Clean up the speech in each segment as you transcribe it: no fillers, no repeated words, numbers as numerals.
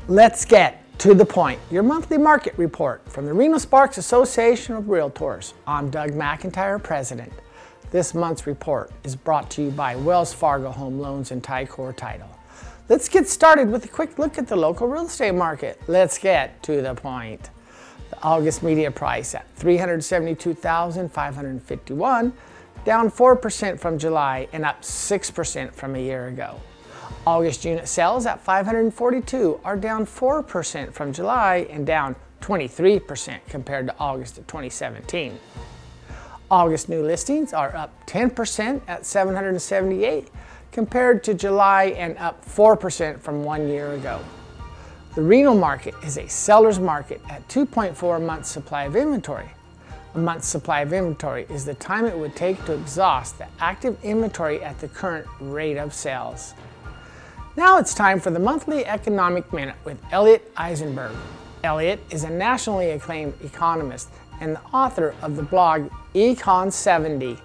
Let's get to the point. Your monthly market report from the Reno-Sparks Association of REALTORS. I'm Doug McIntyre, President. This month's report is brought to you by Wells Fargo Home Loans and Ticor Title. Let's get started with a quick look at the local real estate market. Let's get to the point. The August media price at $372,551, down 4% from July and up 6% from a year ago. August unit sales at 542 are down 4% from July and down 23% compared to August of 2017. August new listings are up 10% at 778 compared to July and up 4% from 1 year ago. The Reno market is a seller's market at 2.4 months supply of inventory. A month's supply of inventory is the time it would take to exhaust the active inventory at the current rate of sales. Now it's time for the monthly economic minute with Elliot Eisenberg. Elliot is a nationally acclaimed economist and the author of the blog Econ 70.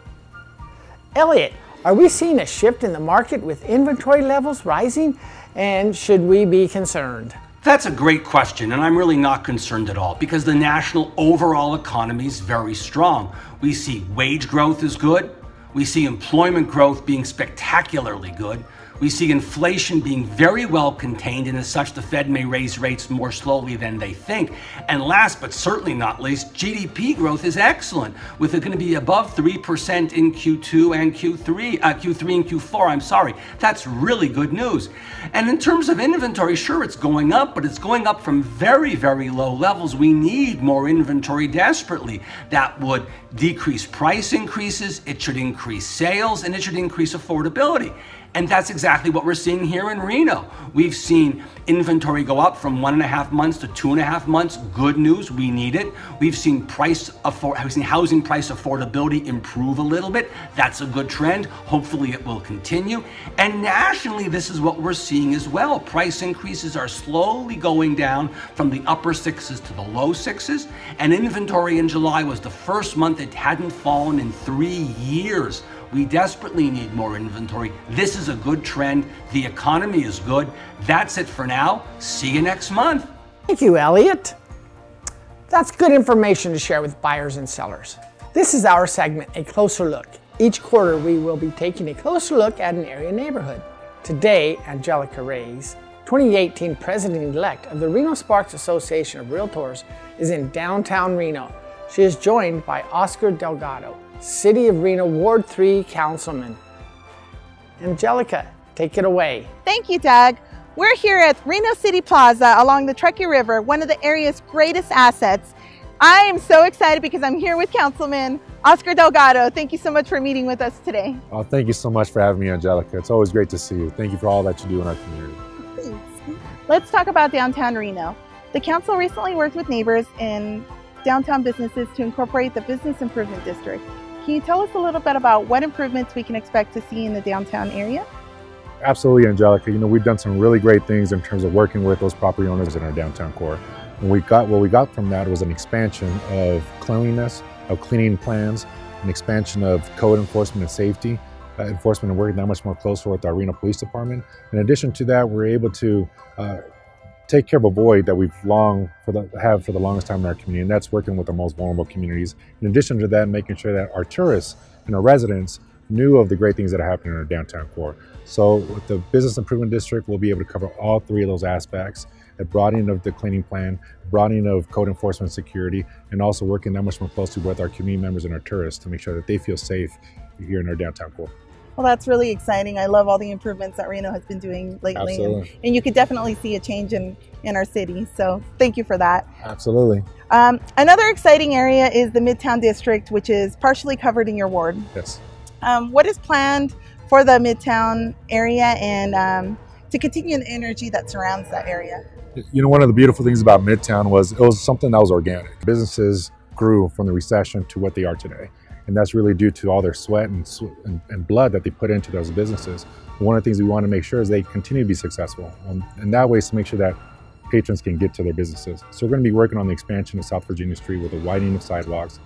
Elliot, are we seeing a shift in the market with inventory levels rising, and should we be concerned? That's a great question, and I'm really not concerned at all because the national overall economy is very strong. We see wage growth is good. We see employment growth being spectacularly good. We see inflation being very well contained, and as such, the Fed may raise rates more slowly than they think. And last but certainly not least, GDP growth is excellent, with it going to be above 3% in Q2 and Q3 and Q4. That's really good news. And in terms of inventory, sure, it's going up, but it's going up from very, very low levels. We need more inventory desperately. That would decrease price increases, it should increase sales, and it should increase affordability. And that's exactly what we're seeing here in Reno. We've seen inventory go up from 1.5 months to 2.5 months. Good news, we need it. We've seen housing price affordability improve a little bit. That's a good trend. Hopefully it will continue. And nationally, this is what we're seeing as well. Price increases are slowly going down from the upper sixes to the low sixes. And inventory in July was the first month it hadn't fallen in 3 years. We desperately need more inventory. This is a good trend. The economy is good. That's it for now. See you next month. Thank you, Elliot. That's good information to share with buyers and sellers. This is our segment, A Closer Look. Each quarter, we will be taking a closer look at an area neighborhood. Today, Angelica Reyes, 2018 President-elect of the Reno-Sparks Association of REALTORS, is in downtown Reno. She is joined by Oscar Delgado, City of Reno Ward 3 Councilman. Angelica, take it away. Thank you, Doug. We're here at Reno City Plaza along the Truckee River, one of the area's greatest assets. I am so excited because I'm here with Councilman Oscar Delgado. Thank you so much for meeting with us today. Oh, thank you so much for having me, Angelica. It's always great to see you. Thank you for all that you do in our community. Thanks. Let's talk about downtown Reno. The council recently worked with neighbors in downtown businesses to incorporate the Business Improvement District. Can you tell us a little bit about what improvements we can expect to see in the downtown area? Absolutely, Angelica. You know, we've done some really great things in terms of working with those property owners in our downtown core. And what we got from that was an expansion of cleanliness, of cleaning plans, an expansion of code enforcement and safety enforcement, and working that much more closer with our Reno Police Department. In addition to that, we're able to take care of a void that we've had for the longest time in our community, and that's working with the most vulnerable communities. In addition to that, making sure that our tourists and our residents knew of the great things that are happening in our downtown core. So with the Business Improvement District, we'll be able to cover all three of those aspects: the broadening of the cleaning plan, broadening of code enforcement and security, and also working that much more closely with our community members and our tourists to make sure that they feel safe here in our downtown core. Well, that's really exciting. I love all the improvements that Reno has been doing lately. And you could definitely see a change in our city. So thank you for that. Absolutely. Another exciting area is the Midtown District, which is partially covered in your ward. Yes. What is planned for the Midtown area and to continue the energy that surrounds that area? You know, one of the beautiful things about Midtown was it was something that was organic. Businesses grew from the recession to what they are today. And that's really due to all their sweat and blood that they put into those businesses. One of the things we want to make sure is they continue to be successful. And that way is to make sure that patrons can get to their businesses. So we're going to be working on the expansion of South Virginia Street with the widening of sidewalks,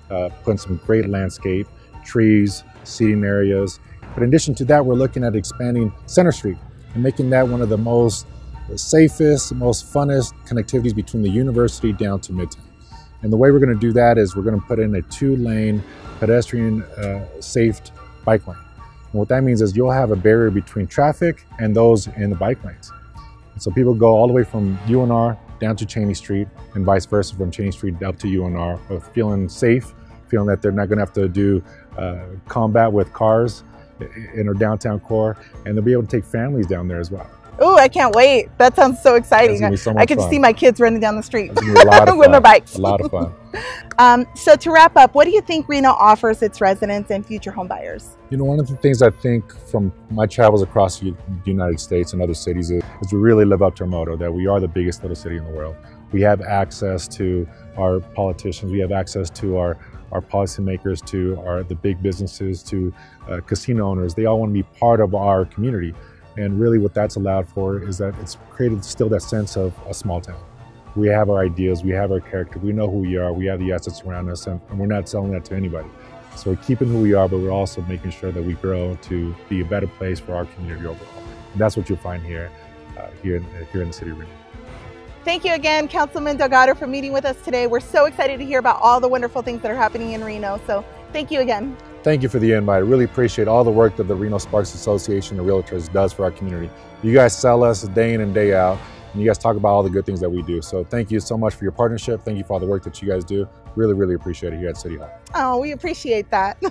putting some great landscape, trees, seating areas. But in addition to that, we're looking at expanding Center Street and making that one of the most safest, most funnest connectivities between the university down to Midtown. And the way we're going to do that is we're going to put in a 2-lane pedestrian safe bike lane. And what that means is you'll have a barrier between traffic and those in the bike lanes. And so people go all the way from UNR down to Cheney Street and vice versa from Cheney Street up to UNR, feeling safe, feeling that they're not going to have to do combat with cars in our downtown core, and they'll be able to take families down there as well. Oh, I can't wait. That sounds so exciting. So I can see my kids running down the street with their bikes. A lot of fun. So to wrap up, what do you think Reno offers its residents and future home buyers? You know, one of the things I think from my travels across the United States and other cities is we really live up to our motto that we are the biggest little city in the world. We have access to our politicians, we have access to our policymakers, to the big businesses, to casino owners. They all want to be part of our community. And really what that's allowed for is that it's created still that sense of a small town. We have our ideas, we have our character, we know who we are, we have the assets around us, and we're not selling that to anybody. So we're keeping who we are, but we're also making sure that we grow to be a better place for our community overall. And that's what you'll find here, here in the city of Reno. Thank you again, Councilman Delgado, for meeting with us today. We're so excited to hear about all the wonderful things that are happening in Reno. So thank you again. Thank you for the invite. I really appreciate all the work that the Reno-Sparks Association of REALTORS does for our community. You guys sell us day in and day out, and you guys talk about all the good things that we do. So thank you so much for your partnership. Thank you for all the work that you guys do. Really, really appreciate it here at City Hall. Oh, we appreciate that.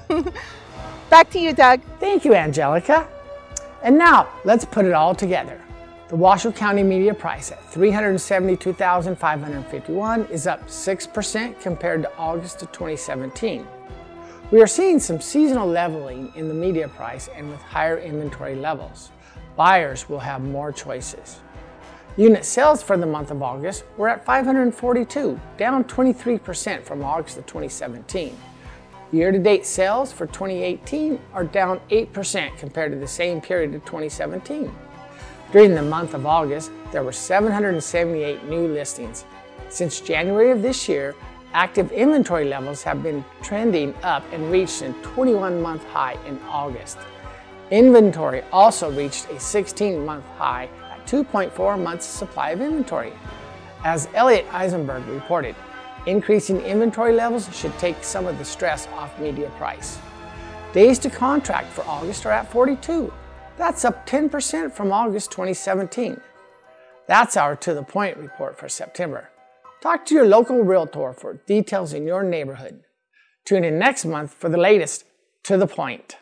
Back to you, Doug. Thank you, Angelica. And now, let's put it all together. The Washoe County media price at $372,551 is up 6% compared to August of 2017. We are seeing some seasonal leveling in the media price, and with higher inventory levels, buyers will have more choices. Unit sales for the month of August were at 542, down 23% from August of 2017. Year-to-date sales for 2018 are down 8% compared to the same period of 2017. During the month of August, there were 778 new listings. Since January of this year, active inventory levels have been trending up and reached a 21-month high in August. Inventory also reached a 16-month high at 2.4 months supply of inventory. As Elliot Eisenberg reported, increasing inventory levels should take some of the stress off media price. Days to contract for August are at 42. That's up 10% from August 2017. That's our To The Point report for September. Talk to your local realtor for details in your neighborhood. Tune in next month for the latest To The Point.